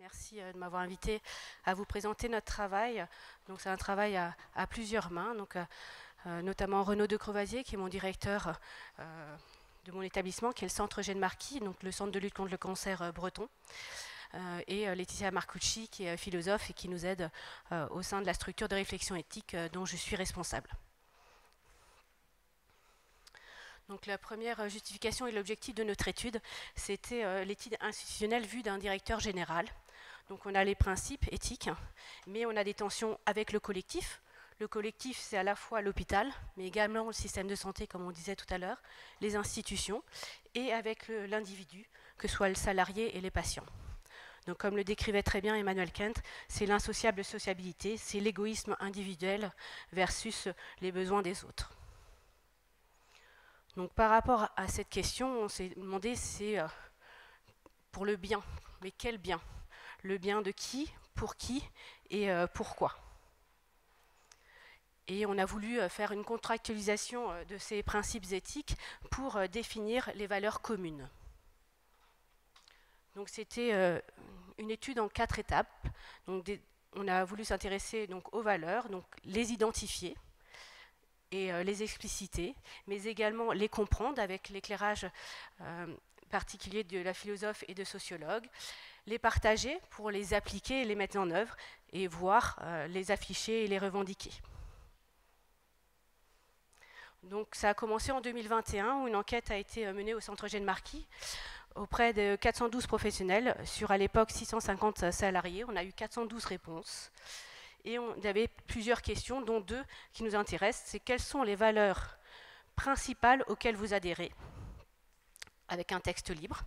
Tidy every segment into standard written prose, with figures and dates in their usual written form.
Merci de m'avoir invité à vous présenter notre travail. Donc, c'est un travail à plusieurs mains, notamment Renaud de Crevazier, qui est mon directeur de mon établissement, qui est le Centre Eugène Marquis, donc le Centre de lutte contre le cancer breton, et Laetitia Marcucci, qui est philosophe et qui nous aide au sein de la structure de réflexion éthique dont je suis responsable. Donc la première justification et l'objectif de notre étude, c'était l'étude institutionnelle vue d'un directeur général. Donc on a les principes éthiques, mais on a des tensions avec le collectif. Le collectif, c'est à la fois l'hôpital, mais également le système de santé, comme on disait tout à l'heure, les institutions, et avec l'individu, que ce soit le salarié et les patients. Donc comme le décrivait très bien Emmanuel Kant, c'est l'insociable sociabilité, c'est l'égoïsme individuel versus les besoins des autres. Donc par rapport à cette question, on s'est demandé, c'est pour le bien, mais quel bien? Le bien de qui, pour qui et pourquoi? Et on a voulu faire une contractualisation de ces principes éthiques pour définir les valeurs communes. Donc c'était une étude en 4 étapes. Donc on a voulu s'intéresser aux valeurs, donc les identifier et les expliciter, mais également les comprendre avec l'éclairage particulier de la philosophe et de sociologue, les partager pour les appliquer et les mettre en œuvre, et voir les afficher et les revendiquer. Donc ça a commencé en 2021, où une enquête a été menée au Centre Eugène Marquis auprès de 412 professionnels sur à l'époque 650 salariés. On a eu 412 réponses. Et on avait plusieurs questions, dont 2 qui nous intéressent. C'est quelles sont les valeurs principales auxquelles vous adhérez, avec un texte libre,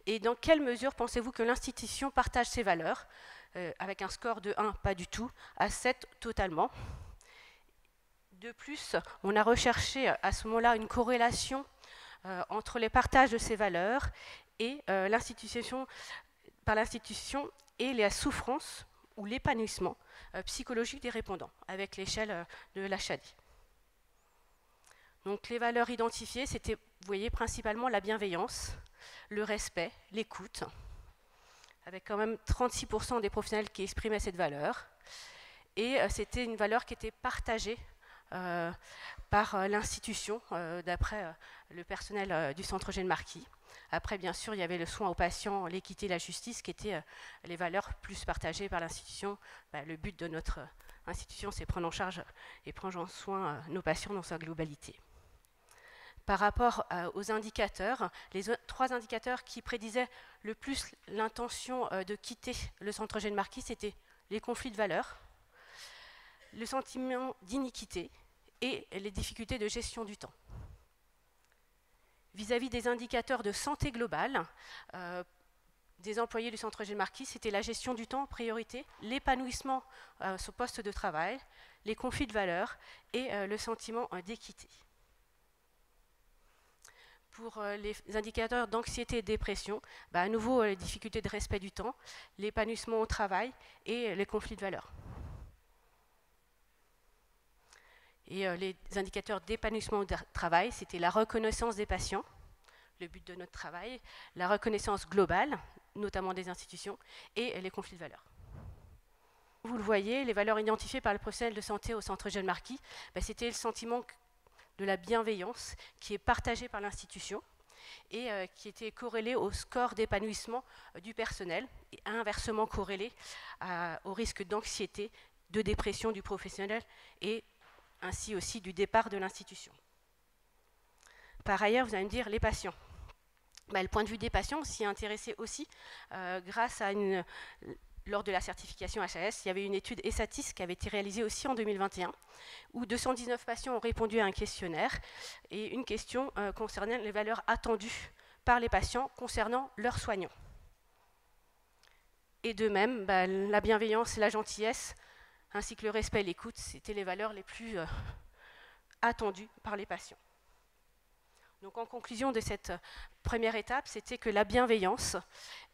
et dans quelle mesure pensez-vous que l'institution partage ces valeurs, avec un score de 1, pas du tout, à 7, totalement. De plus, on a recherché à ce moment-là une corrélation entre les partages de ces valeurs et l'institution, par l'institution, et la souffrance ou l'épanouissement psychologique des répondants, avec l'échelle de la Chadi. Donc les valeurs identifiées, c'était, vous voyez, principalement la bienveillance, le respect, l'écoute, avec quand même 36% des professionnels qui exprimaient cette valeur. Et c'était une valeur qui était partagée par l'institution, d'après le personnel du Centre Eugène Marquis. Après, bien sûr, il y avait le soin aux patients, l'équité et la justice, qui étaient les valeurs plus partagées par l'institution. Le but de notre institution, c'est prendre en charge et prendre en soin nos patients dans sa globalité. Par rapport aux indicateurs, les 3 indicateurs qui prédisaient le plus l'intention de quitter le Centre Eugène Marquis, c'était les conflits de valeurs, le sentiment d'iniquité et les difficultés de gestion du temps. Vis-à-vis des indicateurs de santé globale, des employés du Centre Eugène Marquis, c'était la gestion du temps en priorité, l'épanouissement sur poste de travail, les conflits de valeurs et le sentiment d'équité. Pour les indicateurs d'anxiété et de dépression, à nouveau les difficultés de respect du temps, l'épanouissement au travail et les conflits de valeurs. Et les indicateurs d'épanouissement au travail, c'était la reconnaissance des patients, le but de notre travail, la reconnaissance globale, notamment des institutions, et les conflits de valeurs. Vous le voyez, les valeurs identifiées par le professionnel de santé au Centre Eugène Marquis, c'était le sentiment de la bienveillance qui est partagé par l'institution et qui était corrélé au score d'épanouissement du personnel et inversement corrélé au risque d'anxiété, de dépression du professionnel et ainsi aussi du départ de l'institution. Par ailleurs, vous allez me dire, les patients. Le point de vue des patients s'y est intéressé aussi grâce à lors de la certification HAS, il y avait une étude ESATIS qui avait été réalisée aussi en 2021, où 219 patients ont répondu à un questionnaire, et une question concernait les valeurs attendues par les patients concernant leurs soignants. Et de même, la bienveillance et la gentillesse, ainsi que le respect et l'écoute, c'était les valeurs les plus attendues par les patients. Donc en conclusion de cette première étape, c'était que la bienveillance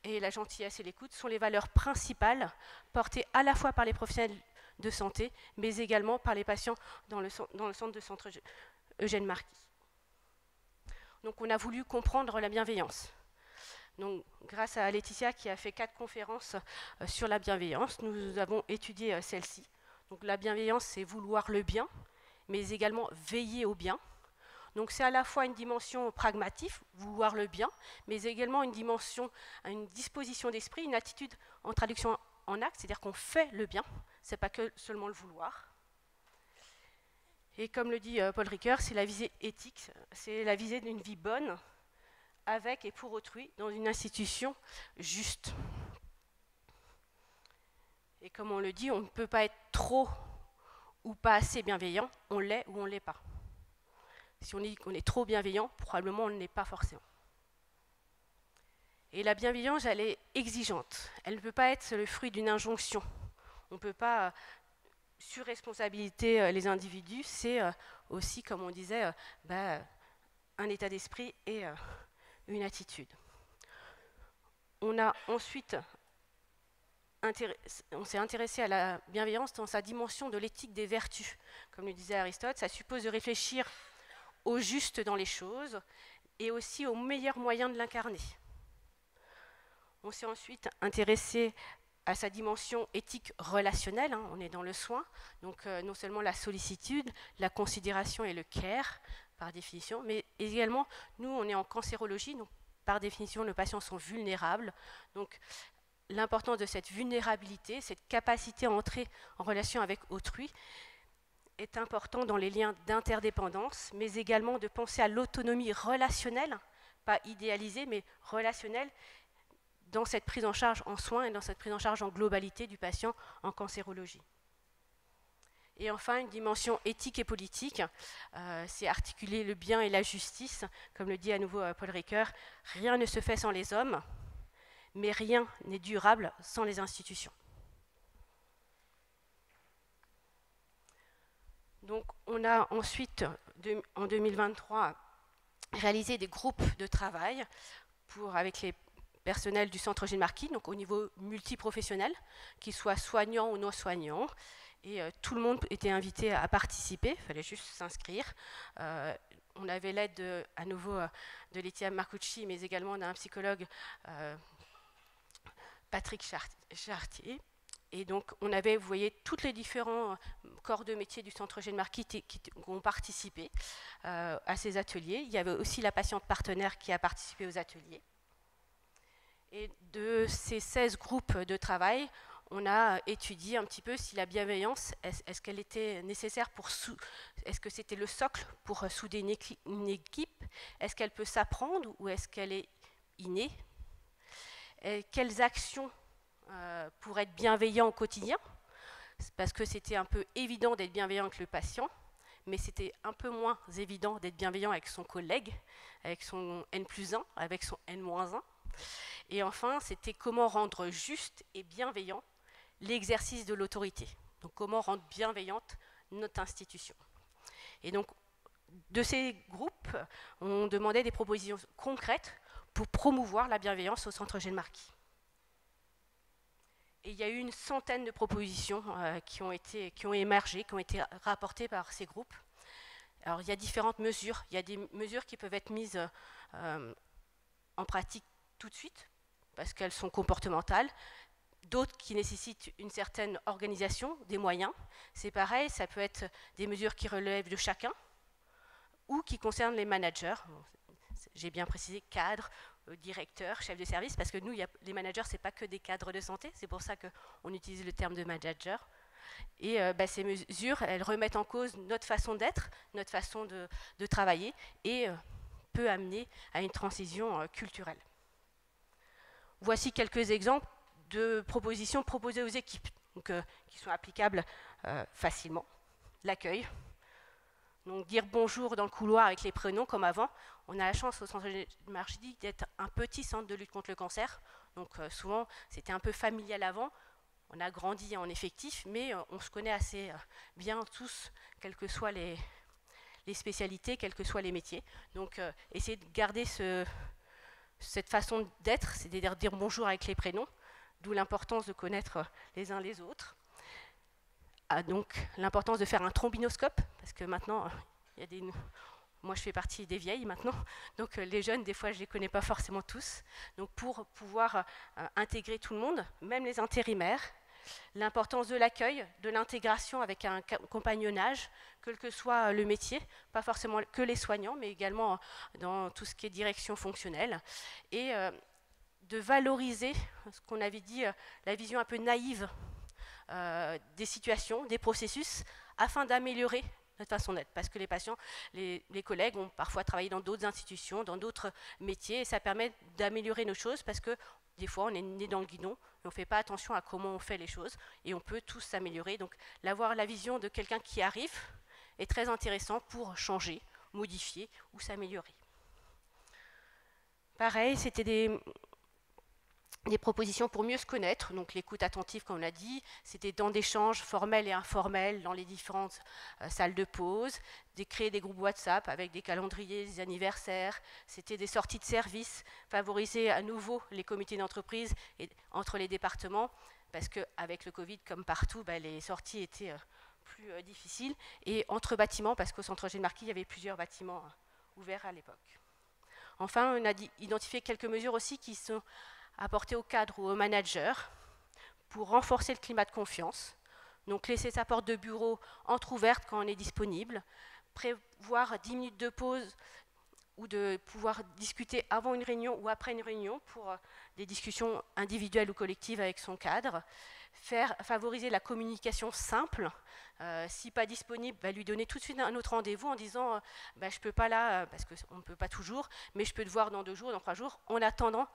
et la gentillesse et l'écoute sont les valeurs principales portées à la fois par les professionnels de santé, mais également par les patients dans le centre de Centre Eugène Marquis. Donc on a voulu comprendre la bienveillance. Donc, grâce à Laetitia qui a fait 4 conférences sur la bienveillance, nous avons étudié celle-ci. Donc, la bienveillance, c'est vouloir le bien, mais également veiller au bien. Donc, c'est à la fois une dimension pragmatique, vouloir le bien, mais également une dimension, une disposition d'esprit, une attitude en traduction en acte, c'est-à-dire qu'on fait le bien, c'est pas que seulement le vouloir. Et comme le dit Paul Ricoeur, c'est la visée éthique, c'est la visée d'une vie bonne, avec et pour autrui, dans une institution juste. Et comme on le dit, on ne peut pas être trop ou pas assez bienveillant, on l'est ou on ne l'est pas. Si on dit qu'on est trop bienveillant, probablement on ne l'est pas forcément. Et la bienveillance, elle est exigeante. Elle ne peut pas être le fruit d'une injonction. On ne peut pas surresponsabiliser les individus. C'est aussi, comme on disait, un état d'esprit et une attitude. On a ensuite on s'est intéressé à la bienveillance dans sa dimension de l'éthique des vertus. Comme le disait Aristote, ça suppose de réfléchir au juste dans les choses et aussi au meilleur moyen de l'incarner. On s'est ensuite intéressé à sa dimension éthique relationnelle, on est dans le soin, donc non seulement la sollicitude, la considération et le care, par définition, mais également, nous, on est en cancérologie, donc par définition, nos patients sont vulnérables, donc l'importance de cette vulnérabilité, cette capacité à entrer en relation avec autrui, est important dans les liens d'interdépendance, mais également de penser à l'autonomie relationnelle, pas idéalisée, mais relationnelle, dans cette prise en charge en soins et dans cette prise en charge en globalité du patient en cancérologie. Et enfin, une dimension éthique et politique, c'est articuler le bien et la justice. Comme le dit à nouveau Paul Ricoeur, rien ne se fait sans les hommes, mais rien n'est durable sans les institutions. Donc, on a ensuite, en 2023, réalisé des groupes de travail avec les personnels du centre Gilles Marquis, donc au niveau multiprofessionnel, qu'ils soient soignants ou non soignants. Et tout le monde était invité à participer, il fallait juste s'inscrire. On avait l'aide à nouveau de Laetitia Marcucci, mais également d'un psychologue, Patrick Chartier. Et donc, on avait, vous voyez, tous les différents corps de métier du centre Gilles Marquis qui ont participé à ces ateliers. Il y avait aussi la patiente partenaire qui a participé aux ateliers. Et de ces 16 groupes de travail, on a étudié un petit peu si la bienveillance, est-ce qu'elle était nécessaire est-ce que c'était le socle pour souder une équipe? Est-ce qu'elle peut s'apprendre ou est-ce qu'elle est innée? Quelles actions pour être bienveillant au quotidien? Parce que c'était un peu évident d'être bienveillant avec le patient, mais c'était un peu moins évident d'être bienveillant avec son collègue, avec son N+1, avec son N-1. Et enfin, c'était comment rendre juste et bienveillant l'exercice de l'autorité. Donc, comment rendre bienveillante notre institution. Et donc, de ces groupes, on demandait des propositions concrètes pour promouvoir la bienveillance au centre Gilles Marquis. Et il y a eu une centaine de propositions qui ont émergé, qui ont été rapportées par ces groupes. Alors, il y a différentes mesures. Il y a des mesures qui peuvent être mises en pratique tout de suite, parce qu'elles sont comportementales. D'autres qui nécessitent une certaine organisation, des moyens. C'est pareil, ça peut être des mesures qui relèvent de chacun ou qui concernent les managers. J'ai bien précisé cadres, directeurs, chefs de service, parce que nous, les managers, ce n'est pas que des cadres de santé, c'est pour ça qu'on utilise le terme de manager. Et ces mesures, elles remettent en cause notre façon d'être, notre façon de travailler, et peut amener à une transition culturelle. Voici quelques exemples de propositions proposées aux équipes, donc, qui sont applicables facilement. L'accueil. Donc dire bonjour dans le couloir avec les prénoms comme avant. On a la chance au centre Gilles Marquis d'être un petit centre de lutte contre le cancer. Donc souvent, c'était un peu familial avant. On a grandi en effectif, mais on se connaît assez bien tous, quelles que soient les spécialités, quels que soient les métiers. Donc essayer de garder cette façon d'être, c'est-à-dire dire bonjour avec les prénoms, d'où l'importance de connaître les uns les autres. Donc l'importance de faire un trombinoscope, parce que maintenant, Moi, je fais partie des vieilles maintenant, donc les jeunes, des fois, je ne les connais pas forcément tous. Donc, pour pouvoir intégrer tout le monde, même les intérimaires, l'importance de l'accueil, de l'intégration avec un compagnonnage, quel que soit le métier, pas forcément que les soignants, mais également dans tout ce qui est direction fonctionnelle, et de valoriser ce qu'on avait dit, la vision un peu naïve des situations, des processus, afin d'améliorer notre façon d'être. Parce que les patients, les collègues ont parfois travaillé dans d'autres institutions, dans d'autres métiers, et ça permet d'améliorer nos choses, parce que des fois, on est né dans le guidon, et on ne fait pas attention à comment on fait les choses, et on peut tous s'améliorer. Donc, avoir la vision de quelqu'un qui arrive est très intéressant pour changer, modifier ou s'améliorer. Pareil, c'était des propositions pour mieux se connaître, donc l'écoute attentive, comme on l'a dit, c'était dans des échanges formels et informels dans les différentes salles de pause, créer des groupes WhatsApp avec des calendriers, des anniversaires, c'était des sorties de service, favoriser à nouveau les comités d'entreprise entre les départements, parce qu'avec le Covid, comme partout, les sorties étaient plus difficiles, et entre bâtiments, parce qu'au centre Gilles-Marquis, il y avait plusieurs bâtiments ouverts à l'époque. Enfin, on a identifié quelques mesures aussi qui sont apporter au cadre ou au manager pour renforcer le climat de confiance. Donc laisser sa porte de bureau entrouverte quand on est disponible, prévoir 10 minutes de pause ou de pouvoir discuter avant une réunion ou après une réunion pour des discussions individuelles ou collectives avec son cadre, favoriser la communication simple. Si pas disponible, lui donner tout de suite un autre rendez-vous en disant je ne peux pas là, parce qu'on ne peut pas toujours, mais je peux te voir dans 2 jours, dans 3 jours, en attendant.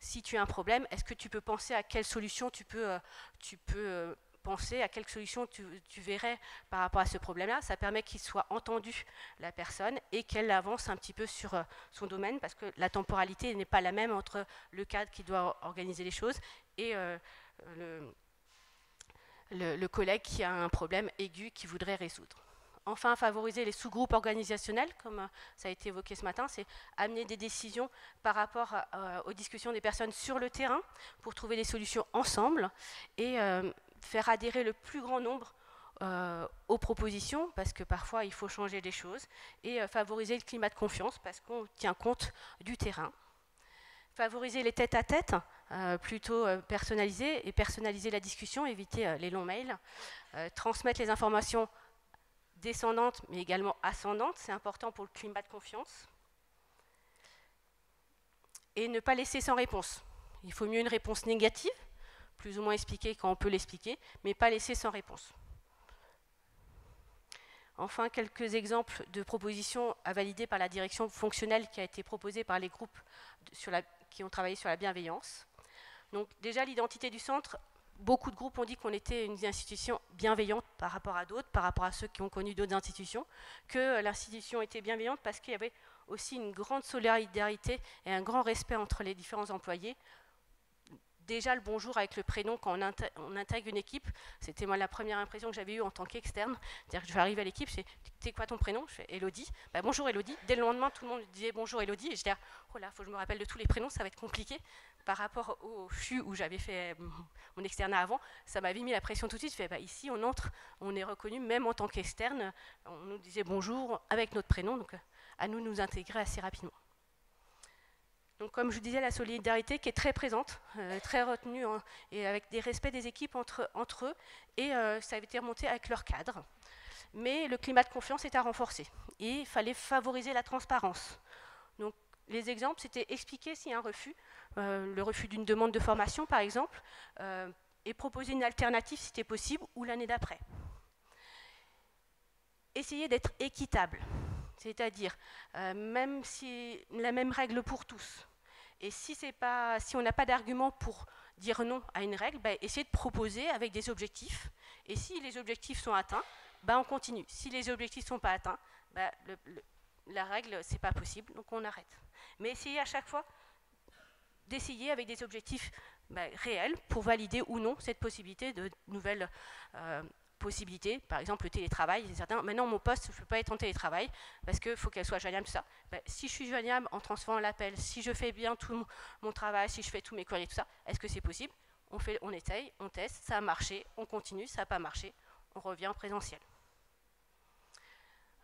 Si tu as un problème, est-ce que tu peux penser à quelle solution tu peux penser, à quelle solution tu verrais par rapport à ce problème-là. Ça permet qu'il soit entendu, la personne, et qu'elle avance un petit peu sur son domaine, parce que la temporalité n'est pas la même entre le cadre qui doit organiser les choses et le collègue qui a un problème aigu qu'il voudrait résoudre. Enfin, favoriser les sous-groupes organisationnels, comme ça a été évoqué ce matin, c'est amener des décisions par rapport aux discussions des personnes sur le terrain pour trouver des solutions ensemble et faire adhérer le plus grand nombre aux propositions, parce que parfois il faut changer des choses, et favoriser le climat de confiance, parce qu'on tient compte du terrain. Favoriser les tête-à-tête, plutôt personnalisés, et personnaliser la discussion, éviter les longs mails. Transmettre les informations descendante, mais également ascendante, c'est important pour le climat de confiance. Et ne pas laisser sans réponse. Il faut mieux une réponse négative, plus ou moins expliquée quand on peut l'expliquer, mais pas laisser sans réponse. Enfin, quelques exemples de propositions à valider par la direction fonctionnelle qui a été proposée par les groupes qui ont travaillé sur la bienveillance. Donc déjà, l'identité du centre. Beaucoup de groupes ont dit qu'on était une institution bienveillante par rapport à d'autres, par rapport à ceux qui ont connu d'autres institutions, que l'institution était bienveillante parce qu'il y avait aussi une grande solidarité et un grand respect entre les différents employés. Déjà, le bonjour avec le prénom quand on intègre une équipe, c'était moi la première impression que j'avais eue en tant qu'externe. C'est-à-dire que je vais arriver à l'équipe, je fais « T'es quoi ton prénom ?» Je fais « Elodie. » Bonjour Elodie. Dès le lendemain, tout le monde disait « Bonjour Elodie » et je disais « Oh là, il faut que je me rappelle de tous les prénoms, ça va être compliqué. » Par rapport au FU où j'avais fait mon externat avant, ça m'avait mis la pression tout de suite. Je fais ici, on entre, on est reconnu, même en tant qu'externe, on nous disait bonjour avec notre prénom, donc à nous intégrer assez rapidement. Donc, comme je vous disais, la solidarité qui est très présente, très retenue, et avec des respects des équipes entre eux, et ça avait été remonté avec leur cadre. Mais le climat de confiance est à renforcer, et il fallait favoriser la transparence. Donc, les exemples, c'était expliquer s'il y a un refus, le refus d'une demande de formation, par exemple, et proposer une alternative si c'était possible, ou l'année d'après. Essayer d'être équitable, c'est-à-dire même si la même règle pour tous. Et si on n'a pas d'argument pour dire non à une règle, essayer de proposer avec des objectifs. Et si les objectifs sont atteints, on continue. Si les objectifs ne sont pas atteints, la règle, ce n'est pas possible, donc on arrête. Mais essayez à chaque fois d'essayer avec des objectifs réels pour valider ou non cette possibilité de nouvelles possibilités. Par exemple, le télétravail, c'est certain. Maintenant, mon poste, je ne peux pas être en télétravail parce qu'il faut qu'elle soit joignable, tout ça. Si je suis joignable en transformant l'appel, si je fais bien tout mon travail, si je fais tous mes courriers, tout ça, est-ce que c'est possible ? On essaye, on teste, ça a marché, on continue, ça n'a pas marché, on revient en présentiel.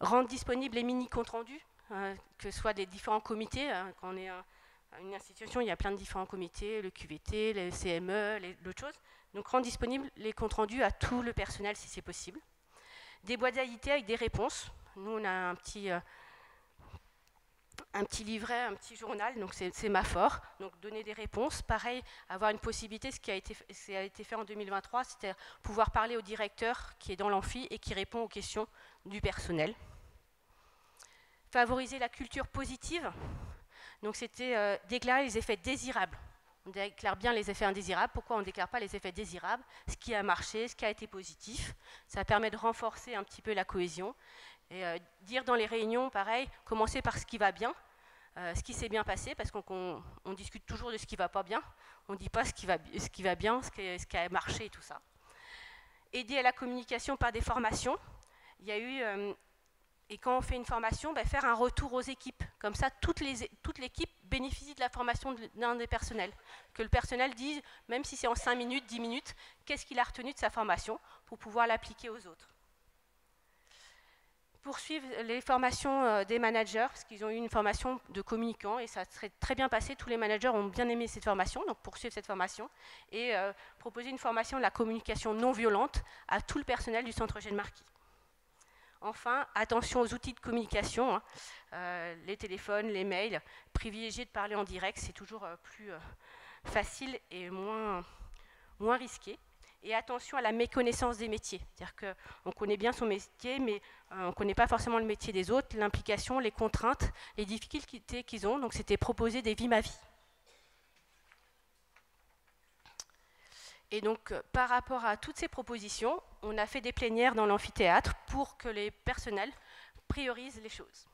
Rendre disponibles les mini-comptes rendus, que ce soit des différents comités. Quand on est une institution, il y a plein de différents comités, le QVT, le CME, d'autres choses. Donc rendre disponibles les comptes rendus à tout le personnel si c'est possible. Des boîtes d'AIT avec des réponses. Nous, on a un petit livret, un petit journal, donc c'est Sémaphore. Donc donner des réponses. Pareil, avoir une possibilité, ce qui a été fait en 2023, c'était pouvoir parler au directeur qui est dans l'amphi et qui répond aux questions du personnel. Favoriser la culture positive. Donc c'était déclarer les effets désirables. On déclare bien les effets indésirables. Pourquoi on ne déclare pas les effets désirables? Ce qui a marché, ce qui a été positif. Ça permet de renforcer un petit peu la cohésion. Et dire dans les réunions, pareil, commencer par ce qui va bien, ce qui s'est bien passé, parce qu'on discute toujours de ce qui ne va pas bien. On ne dit pas ce qui va bien, ce qui a marché et tout ça. Aider à la communication par des formations. Il y a eu... et quand on fait une formation, faire un retour aux équipes. Comme ça, toute l'équipe bénéficie de la formation d'un des personnels. Que le personnel dise, même si c'est en 5 minutes, 10 minutes, qu'est-ce qu'il a retenu de sa formation pour pouvoir l'appliquer aux autres. Poursuivre les formations des managers, parce qu'ils ont eu une formation de communicants et ça serait très bien passé. Tous les managers ont bien aimé cette formation, donc poursuivre cette formation et proposer une formation de la communication non violente à tout le personnel du Centre Eugène Marquis. Enfin, attention aux outils de communication, les téléphones, les mails, privilégier de parler en direct, c'est toujours plus facile et moins risqué. Et attention à la méconnaissance des métiers, c'est-à-dire qu'on connaît bien son métier, mais on ne connaît pas forcément le métier des autres, l'implication, les contraintes, les difficultés qu'ils ont, donc c'était proposer des vies ma vie. Et donc, par rapport à toutes ces propositions, on a fait des plénières dans l'amphithéâtre pour que les personnels priorisent les choses.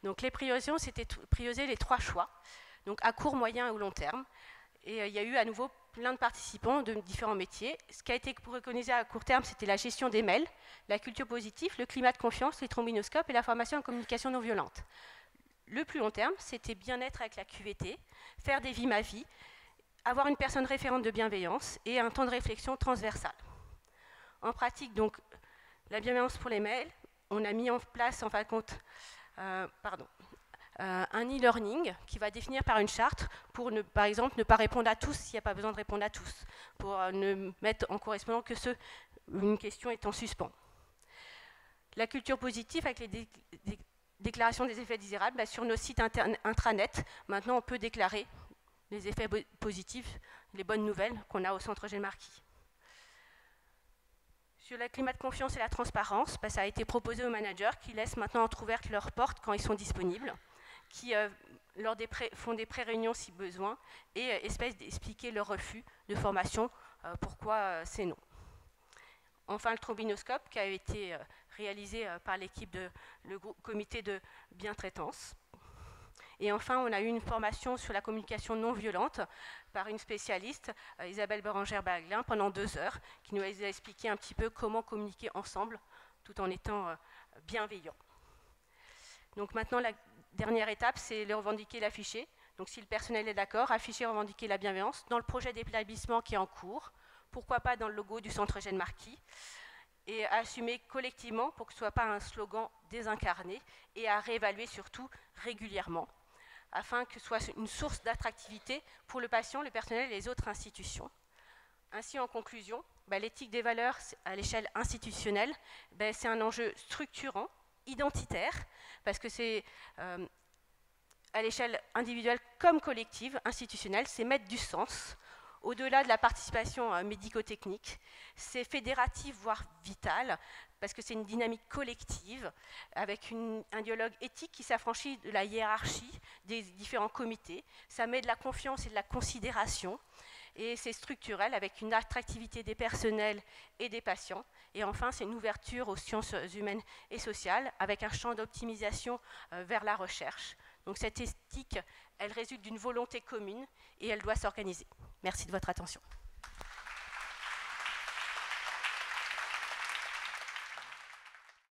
Donc, les priorisations, c'était prioriser les 3 choix, donc à court, moyen ou long terme. Et il y a eu à nouveau plein de participants de différents métiers. Ce qui a été préconisé à court terme, c'était la gestion des mails, la culture positive, le climat de confiance, les trombinoscopes et la formation en communication non violente. Le plus long terme, c'était bien-être avec la QVT, faire des vies ma vie, avoir une personne référente de bienveillance et un temps de réflexion transversal. En pratique, donc, la bienveillance pour les mails, on a mis en place, en fin de compte, un e-learning qui va définir par une charte pour, par exemple, ne pas répondre à tous s'il n'y a pas besoin de répondre à tous, pour ne mettre en correspondant que ceux où une question est en suspens. La culture positive avec les déclarations des effets désirables, sur nos sites intranet, maintenant on peut déclarer les effets positifs, les bonnes nouvelles qu'on a au Centre Eugène Marquis. Sur le climat de confiance et la transparence, ça a été proposé aux managers qui laissent maintenant entrouvertes leurs portes quand ils sont disponibles, qui font des pré-réunions si besoin et espècent d'expliquer leur refus de formation, pourquoi c'est non. Enfin, le trombinoscope qui a été réalisé par l'équipe le comité de bientraitance. Et enfin, on a eu une formation sur la communication non violente par une spécialiste, Isabelle Bérangère-Baglin, pendant 2 heures, qui nous a expliqué un petit peu comment communiquer ensemble tout en étant bienveillant. Donc maintenant, la dernière étape, c'est le revendiquer et l'afficher. Donc si le personnel est d'accord, afficher et revendiquer la bienveillance dans le projet d'établissement qui est en cours, pourquoi pas dans le logo du Centre Eugène Marquis, et à assumer collectivement pour que ce ne soit pas un slogan désincarné, et à réévaluer surtout régulièrement, afin que ce soit une source d'attractivité pour le patient, le personnel et les autres institutions. Ainsi, en conclusion, l'éthique des valeurs à l'échelle institutionnelle, c'est un enjeu structurant, identitaire, parce que c'est à l'échelle individuelle comme collective, institutionnelle, c'est mettre du sens. Au-delà de la participation médico-technique, c'est fédératif, voire vital, parce que c'est une dynamique collective, avec un dialogue éthique qui s'affranchit de la hiérarchie des différents comités. Ça met de la confiance et de la considération, et c'est structurel, avec une attractivité des personnels et des patients. Et enfin, c'est une ouverture aux sciences humaines et sociales, avec un champ d'optimisation vers la recherche. Donc cette éthique, elle résulte d'une volonté commune, et elle doit s'organiser. Merci de votre attention.